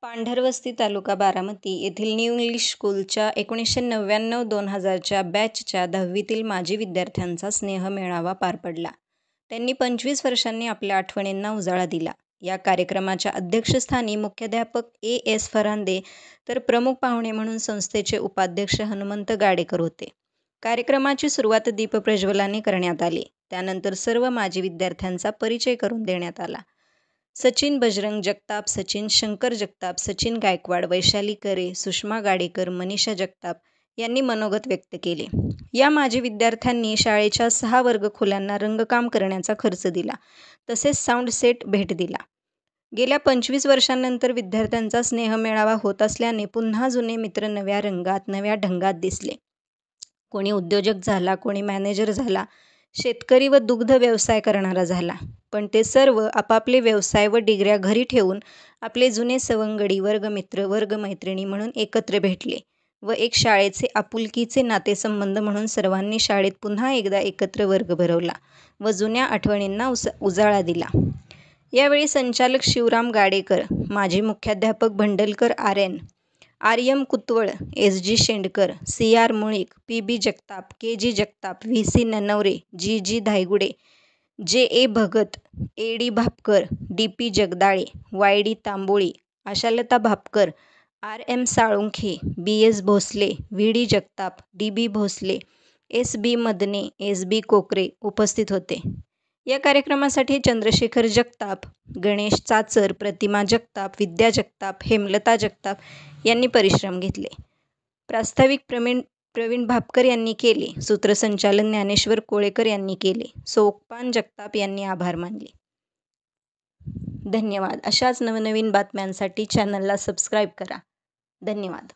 पांढरवस्ती तालुका बारामती येथील new English स्कूलच्या 1999-2000च्या बॅचच्या 10वीतील माजी विद्यार्थ्यांचा स्नेहमेळावा पार पडला. त्यांनी 25 वर्षांनी आपल्या आठवणींना उजाळा दिला. या कार्यक्रमाच्या अध्यक्षस्थानी मुख्याध्यापक ए. एस. फरांदे तर प्रमुख पाहुणे म्हणून संस्थेचे उपाध्यक्ष हनुमंत गाडेकर होते. कार्यक्रमाची सुरुवात दीपप्रज्वलनाने करण्यात आली. त्यानंतर सर्व माजी विद्यार्थ्यांचा परिचय करून देण्यात आला. सचिन बजरंग जगताप, सचिन शंकर जगताप, सचिन गायकवाड, वैशाली करे, सुषमा गाडेकर, मनीषा जगताप यांनी मनोगत व्यक्त केले. या माजी विद्यार्थ्यांनी शाळेच्या 6 वर्गखोल्यांना रंगकाम करण्याचा खर्च दिला, तसेच साऊंड सेट भेट दिला. गेल्या 25 वर्षांनंतर विद्यार्थ्यांचा स्नेहमेळावा होत असल्याने पुन्हा जुने मित्र नव्या रंगात, नव्या ढंगात दिसले. कोणी उद्योजक झाला, कोणी मॅनेजर झाला, शेतकरी व दुग्ध व्यवसाय करणारा झाला. पण ते सर्व आपापले व्यवसाय व डिग्र्या घरी ठेवून आपले जुने सवंगडी, वर्गमित्र, वर्गमैत्रिणी म्हणून एकत्र भेटले व एक शाळेचे आपुलकीचे नातेसंबंध म्हणून सर्वांनी शाळेत पुन्हा एकदा एकत्र वर्ग भरवला व जुन्या आठवणींना उजाळा दिला. यावेळी संचालक शिवराम गाडेकर, माजी मुख्याध्यापक Bhandalkar R N., R M. Kutwal, S G. Shendkar, C R. Mulik, P B. Jagtap, K G. Jagtap, V C. Nanaware, G G. Dhaygude, J A. Bhagat, A D. Bhapkar, D P. Jagdale, Y D. Tamboli, Ashalata Bhapkar, R M. Salunkhe, B S. Bhosale, V D. Jagtap, D B. Bhosale, S B. Madane, S B. Kokare उपस्थित होते. या कार्यक्रमासाठी चंद्रशेखर जगताप, गणेश चाचर, प्रतिमा जगताप, विद्या जगताप, हेमलता जगताप यांनी परिश्रम घेतले. प्रास्ताविक प्रवीण भापकर यांनी केले. सूत्रसंचालन ज्ञानेश्वर कोळेकर यांनी केले. सोपान जगताप यांनी आभार मानले. धन्यवाद. अशाच नवनवीन बातम्यांसाठी चॅनलला सबस्क्राईब करा. धन्यवाद.